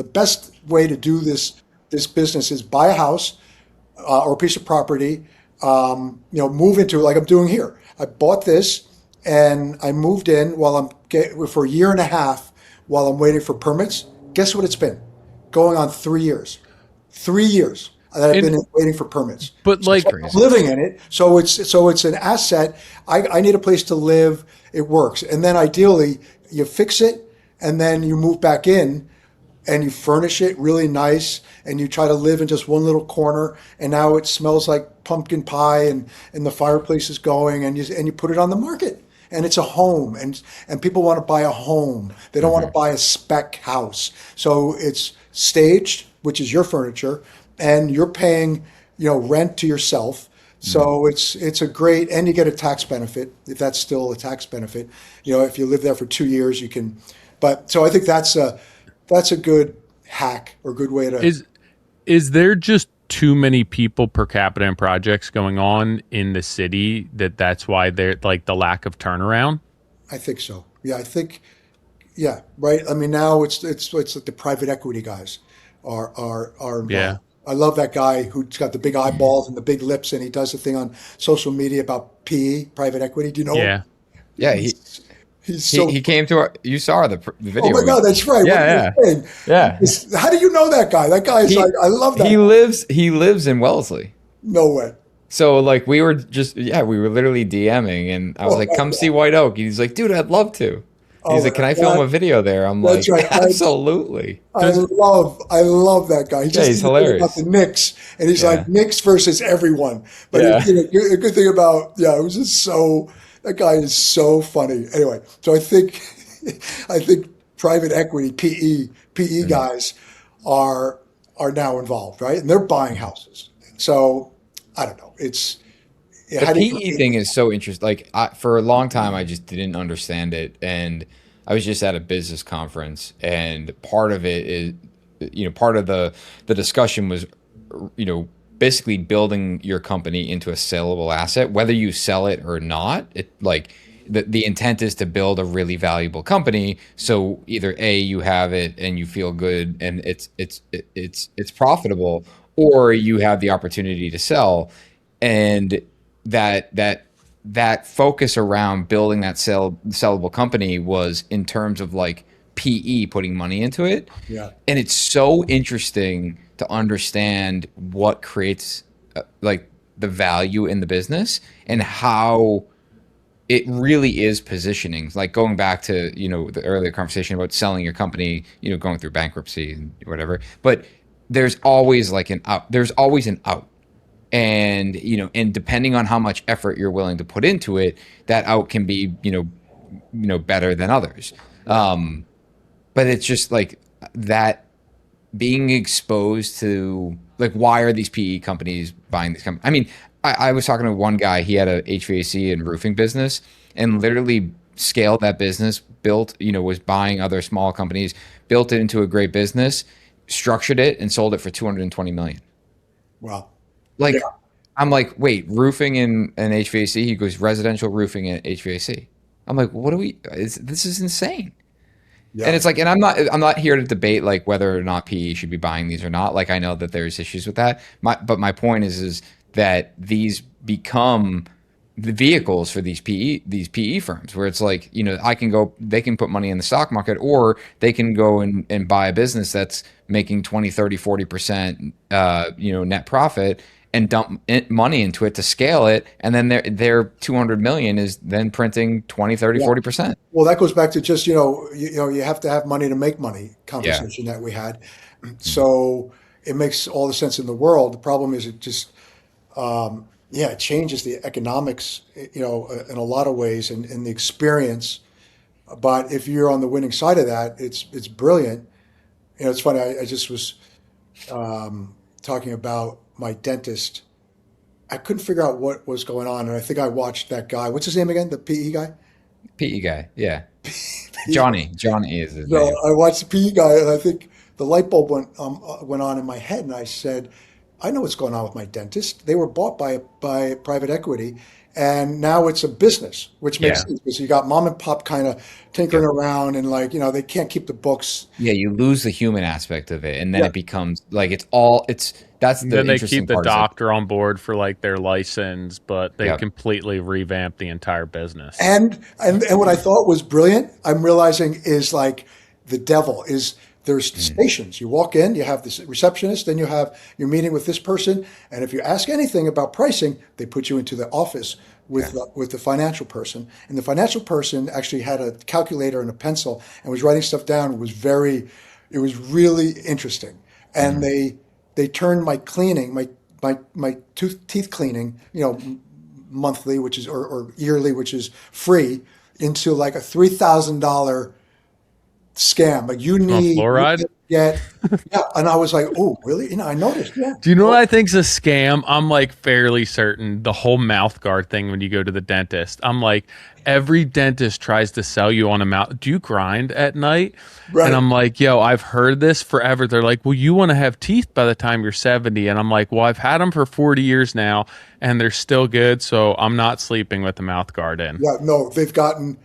the best way to do this business is buy a house or a piece of property, move into like I'm doing here. I bought this and I moved in for a year and a half while I'm waiting for permits. Guess what it's been? Going on 3 years. 3 years that I've been waiting for permits. But so like I'm living in it, so it's an asset. I need a place to live. It works, and then ideally you fix it, and then you move back in, and you furnish it really nice, and you try to live in just one little corner, and now it smells like pumpkin pie, and the fireplace is going, and you put it on the market. And it's a home, and people want to buy a home. They don't want to buy a spec house. So it's staged, which is your furniture, and you're paying, rent to yourself. So it's a great, and you get a tax benefit if that's still a tax benefit. If you live there for 2 years, you can. But so I think that's a good hack or good way to. Is there just too many people per capita in projects going on in the city that's why they're like the lack of turnaround? I think so. Yeah, right. I mean, now it's like the private equity guys are involved. Yeah. I love that guy who's got the big eyeballs and the big lips, and he does the thing on social media about PE, private equity. Do you know him? Yeah. He's so. He came to you saw the video. Oh my God, that's right. Yeah, yeah. How do you know that guy? That guy is I love that. He lives in Wellesley. No way. So like we were literally DMing, and I was like, "Come see White Oak." And he's like, "Dude, I'd love to." He's like, "Can I film a video there?" I'm like, right. "Absolutely." I love that guy. He's hilarious. About the Knicks, and he's like Knicks versus everyone. But a good thing about it was just so. That guy is so funny. Anyway, so I think private equity PE guys are now involved, right? And they're buying houses. So I don't know. It's the PE thing is so interesting. Like for a long time, I just didn't understand it, and I was just at a business conference, and part of it is, part of the discussion was, basically building your company into a sellable asset, whether you sell it or not. The intent is to build a really valuable company. So either A, you have it and you feel good and it's profitable, or you have the opportunity to sell. And that focus around building that sellable company was in terms of like PE putting money into it. Yeah. And it's so interesting to understand what creates like the value in the business and how it really is positioning. Like going back to, the earlier conversation about selling your company, going through bankruptcy and whatever, but there's always like an out. There's always an out. And, and depending on how much effort you're willing to put into it, that out can be, better than others. But it's just like that being exposed to like, why are these PE companies buying these companies? I mean, I was talking to one guy, he had a HVAC and roofing business and literally scaled that business, built, was buying other small companies, built it into a great business, structured it and sold it for 220 million. Wow. Like, yeah. I'm like, wait, roofing and HVAC? He goes, residential roofing and HVAC. I'm like, this is insane. Yeah. And it's like, and I'm not here to debate like whether or not PE should be buying these or not. Like, I know that there's issues with that. But my point is that these become the vehicles for these PE firms, where it's like, they can put money in the stock market, or they can go and buy a business that's making 20, 30, 40%, net profit, and dump money into it to scale it. And then their 200 million is then printing 20, 30, 40%. Well, that goes back to just, you have to have money to make money conversation that we had. So it makes all the sense in the world. The problem is it just, it changes the economics, in a lot of ways and the experience. But if you're on the winning side of that, it's brilliant. It's funny. I just was talking about my dentist. I couldn't figure out what was going on, and I think I watched that guy. What's his name again? The PE guy? PE guy, yeah. Johnny is his name. I watched the PE guy, and I think the light bulb went on in my head, and I said, I know what's going on with my dentist. They were bought by private equity, And now it's a business, which makes Yeah. sense because you got mom and pop kind of tinkering around and like, they can't keep the books. Yeah, you lose the human aspect of it, and then Yeah. it becomes like that's And the then they interesting keep the part is like, doctor on board for like their license, but they yeah, completely revamp the entire business. And what I thought was brilliant, I'm realizing is like the devil is there's mm, stations. You walk in, you have this receptionist, then you're meeting with this person, and if you ask anything about pricing, they put you into the office yeah, with the financial person. And the financial person actually had a calculator and a pencil and was writing stuff down. It was really interesting. And mhm, they turned my cleaning, my teeth cleaning, monthly, which is or yearly, which is free, into like a $3,000 scam. Like On you fluoride? can get, yeah. And I was like, oh, really? I noticed, yeah. Do you know what I think's a scam? I'm like fairly certain the whole mouth guard thing when you go to the dentist. I'm like, every dentist tries to sell you on a mouth. Do you grind at night? And Right. I'm like, yo, I've heard this forever. They're like, well, you want to have teeth by the time you're 70. And I'm like, well, I've had them for 40 years now and they're still good. So I'm not sleeping with the mouth guard in. Yeah, no, they've gotten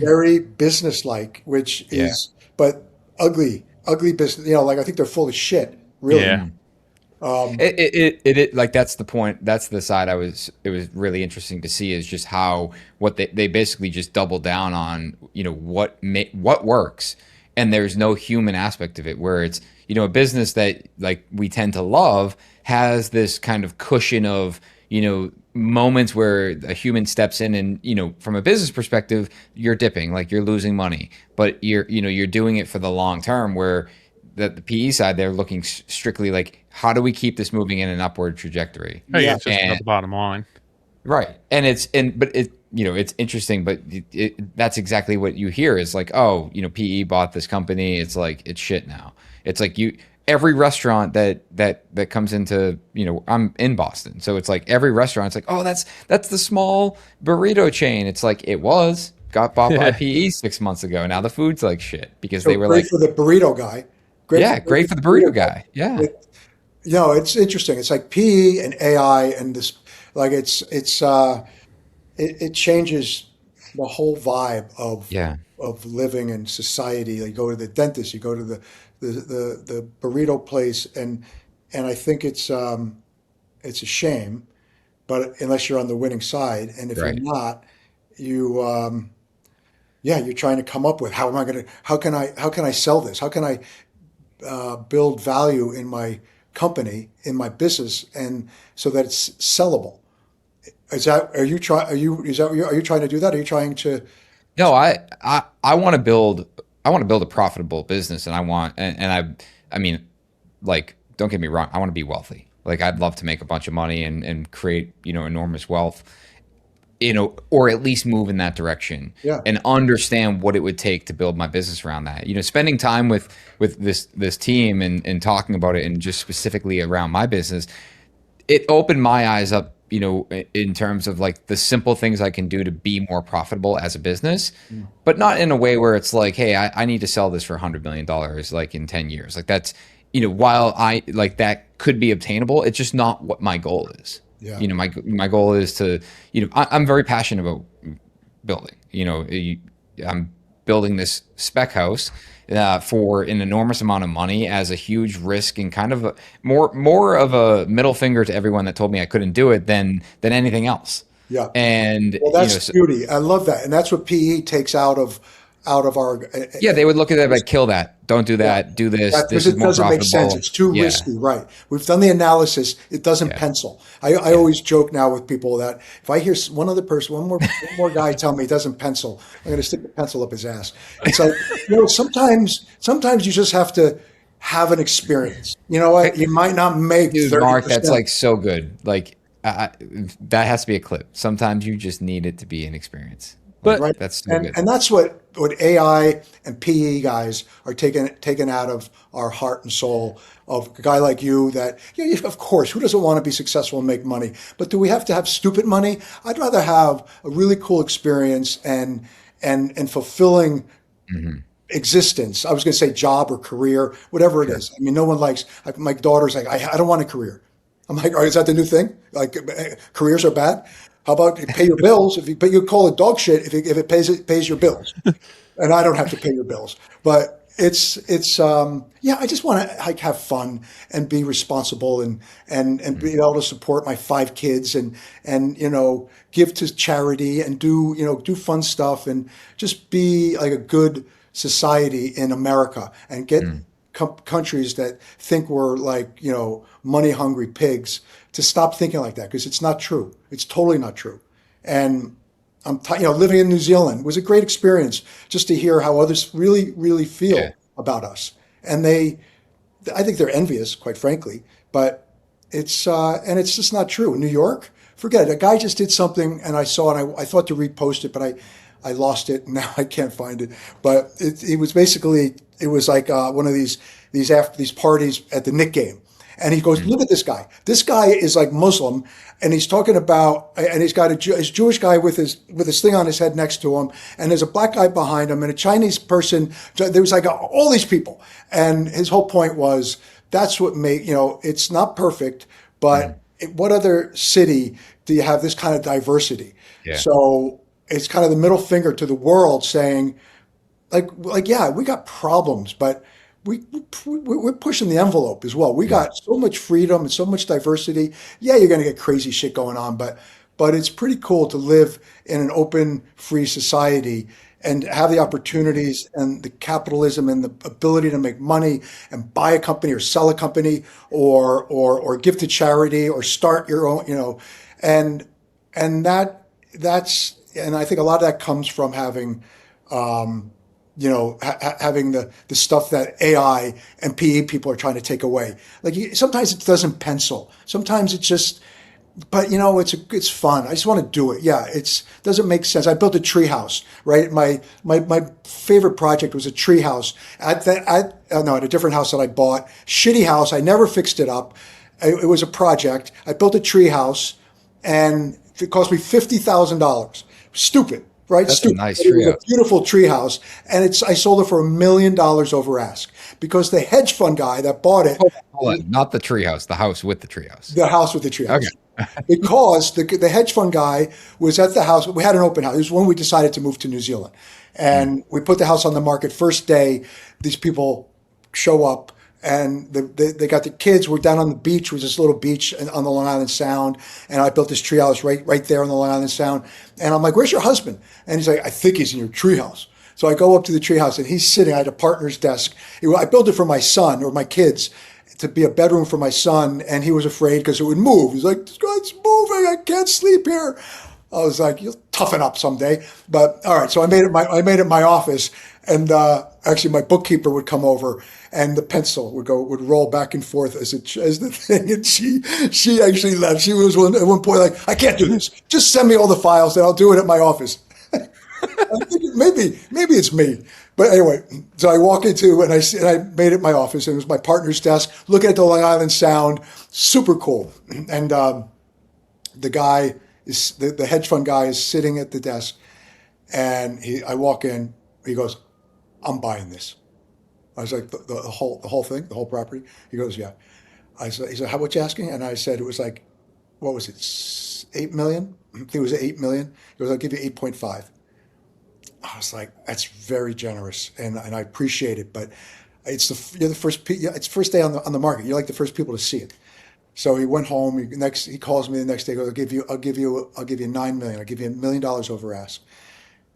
very businesslike, which yeah, is, but ugly business. Like I think they're full of shit, really. Yeah. mhm. It like that's the point. That's the side it was really interesting to see is just how what they basically just double down on, what works, and there's no human aspect of it where it's, a business that like we tend to love has this kind of cushion of, moments where a human steps in and, from a business perspective, you're dipping, like you're losing money, but you're doing it for the long term where the PE side, they're looking strictly like, how do we keep this moving in an upward trajectory? Hey, Yeah. it's just about And the bottom line. right, but it's interesting, but that's exactly what you hear is like, oh, PE bought this company. It's like it's shit now. It's like every restaurant that comes into, I'm in Boston, so it's like every restaurant. It's like, oh, that's the small burrito chain. It's like it got bought by Yeah. PE 6 months ago. Now the food's like shit because So they were great like, for the burrito guy. yeah, great for the burrito guy. Yeah. It, it's interesting. It's like PE and AI and this, like it changes the whole vibe Yeah. of living in society. You go to the dentist, you go to the burrito place, and I think it's a shame, but unless you're on the winning side, and if you're Right. not, you yeah, you're trying to come up with how can I sell this? How can I build value in my company, in my business, and so that it's sellable. Are you trying to do that? Are you trying to? No, I want to build a profitable business, and I mean, like, don't get me wrong, I want to be wealthy. Like, I'd love to make a bunch of money and create, enormous wealth, or at least move in that direction Yeah. and understand what it would take to build my business around that. Spending time with this team and talking about it and just specifically around my business, it opened my eyes up, in terms of like the simple things I can do to be more profitable as a business, but not in a way where it's like, hey, I need to sell this for $100 million like in 10 years. Like that's, while I like that could be obtainable, it's just not what my goal is. Yeah. My goal is to, I'm very passionate about building. I'm building this spec house for an enormous amount of money as a huge risk and kind of more of a middle finger to everyone that told me I couldn't do it than anything else. Yeah. And Well, that's beauty. I love that, and that's what PE takes out of our. yeah, they would look at it like, kill that, don't do that, do this. Because This is it more doesn't make sense. profitable. It's too Yeah, risky, right? We've done the analysis. It doesn't yeah, pencil. I always joke now with people that if I hear one more guy tell me it doesn't pencil, I'm going to stick the pencil up his ass. It's like, sometimes you just have to have an experience. You know what? You might not make dude, 30%. Mark, that's like so good. Like that has to be a clip. Sometimes you just need it to be an experience. Like, But Right. that's so And good. and that's what AI and PE guys are taken out of our heart and soul of a guy like you that, of course, who doesn't want to be successful and make money? But do we have to have stupid money? I'd rather have a really cool experience and fulfilling existence. I was going to say job or career, whatever it is. I mean, no one likes, my daughter's like, I don't want a career. I'm like, all right, is that the new thing? Like careers are bad? How about you pay your bills? But you call it dog shit if it pays your bills, and I don't have to pay your bills. But it's yeah. I just want to like have fun and be responsible and be able to support my 5 kids and give to charity and do fun stuff and just be like a good society in America and get countries that think we're like money hungry pigs to stop thinking like that, because it's not true. It's totally not true. And living in New Zealand was a great experience just to hear how others really, really feel about us. And I think they're envious, quite frankly, but and it's just not true. In New York, forget it. A guy just did something and I saw it. I thought to repost it, but I lost it. Now I can't find it. But it was like one of these parties at the Knick game. And he goes, look at this guy. This guy is like Muslim, and he's talking about, and he's got a Jewish guy with his thing on his head next to him, and there's a black guy behind him, and a Chinese person. There was like all these people, and his whole point was that's what made it's not perfect, but what other city do you have this kind of diversity? Yeah. So it's kind of the middle finger to the world, saying, like yeah, we got problems, but we're pushing the envelope as well. We got so much freedom and so much diversity. Yeah, you're going to get crazy shit going on, but it's pretty cool to live in an open, free society and have the opportunities and the capitalism and the ability to make money and buy a company or sell a company or give to charity or start your own, and that's I think a lot of that comes from having having the stuff that AI and PE people are trying to take away. Like sometimes it doesn't pencil. Sometimes it's just, but it's fun. I just want to do it. Yeah, it doesn't make sense. I built a treehouse, right? My favorite project was a treehouse at a different house that I bought. Shitty house. I never fixed it up. It was a project. I built a treehouse, and it cost me $50,000. Stupid. Right? That's Stupid. a nice It was treehouse. a beautiful treehouse, and I sold it for $1 million over ask, because the hedge fund guy that bought it, Hold on. Not the treehouse, the house with the treehouse. the house with the treehouse, Okay. because the hedge fund guy was at the house. We had an open house. It was when we decided to move to New Zealand, and we put the house on the market. First day, these people show up. And they got the kids. We're down on the beach. It was this little beach on the Long Island Sound. And I built this treehouse right there on the Long Island Sound. And I'm like, where's your husband? And he's like, I think he's in your treehouse. So I go up to the treehouse, and he's sitting at a partner's desk. I built it for my son or my kids to be a bedroom for my son. And he was afraid because it would move. He's like, it's moving. I can't sleep here. I was like, you'll toughen up someday. But all right, so I made it my office. And actually, my bookkeeper would come over, and the pencil would roll back and forth as the thing. And she actually left. She was at one point like, I can't do this. Just send me all the files, and I'll do it at my office. I think maybe it's me. But anyway, so I walk into and I made it my office, and it was my partner's desk, looking at the Long Island Sound, super cool. And the guy is the hedge fund guy is sitting at the desk, and I walk in. He goes, I'm buying this. I was like, the whole thing, the whole property? He goes, yeah. He said, how much you asking? And I said, it was like, what was it, 8 million? I think it was 8 million. He goes, I'll give you 8.5. I was like, that's very generous, and I appreciate it, but you're the first. It's first day on the market. You're like the first people to see it. So he went home. He calls me the next day. He goes, I'll give you 9 million. I'll give you $1 million over ask.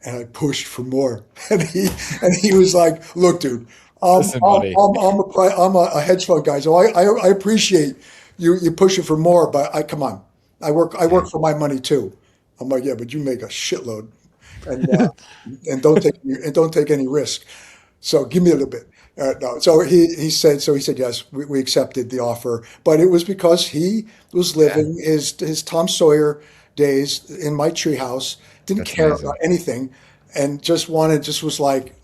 And I pushed for more, and he was like, "Look, dude, I'm a hedge fund guy, so I appreciate you pushing for more, but come on, I work for my money too." I'm like, "Yeah, but you make a shitload, and don't take any risk. So give me a little bit." No, so he said yes, we accepted the offer, but it was because he was living his Tom Sawyer days in my treehouse. Didn't care amazing. about anything, and just was like,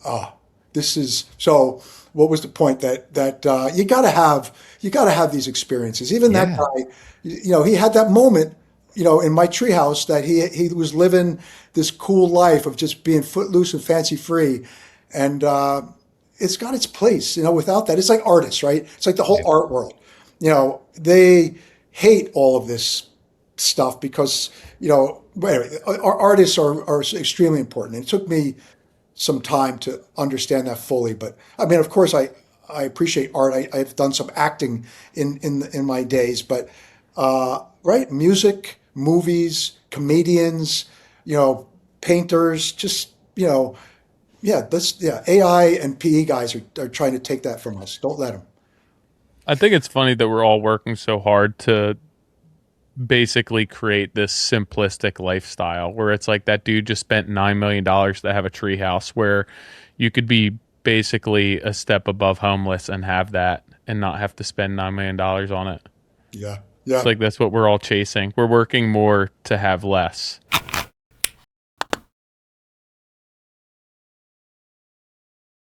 this is so. What was the point that you got to have these experiences? Even that guy, he had that moment, in my treehouse that he was living this cool life of just being footloose and fancy free, and it's got its place. Without that, it's like artists, right? It's like the whole art world. They hate all of this stuff because, but anyway, our artists are extremely important. It took me some time to understand that fully. But I mean, of course, I appreciate art. I've done some acting in my days, but right, music, movies, comedians, painters, just AI and PE guys are trying to take that from us. Don't let them. I think it's funny that we're all working so hard to basically create this simplistic lifestyle where it's like that dude just spent $9 million to have a treehouse where you could be basically a step above homeless and have that and not have to spend $9 million on it. Yeah. It's like that's what we're all chasing. We're working more to have less.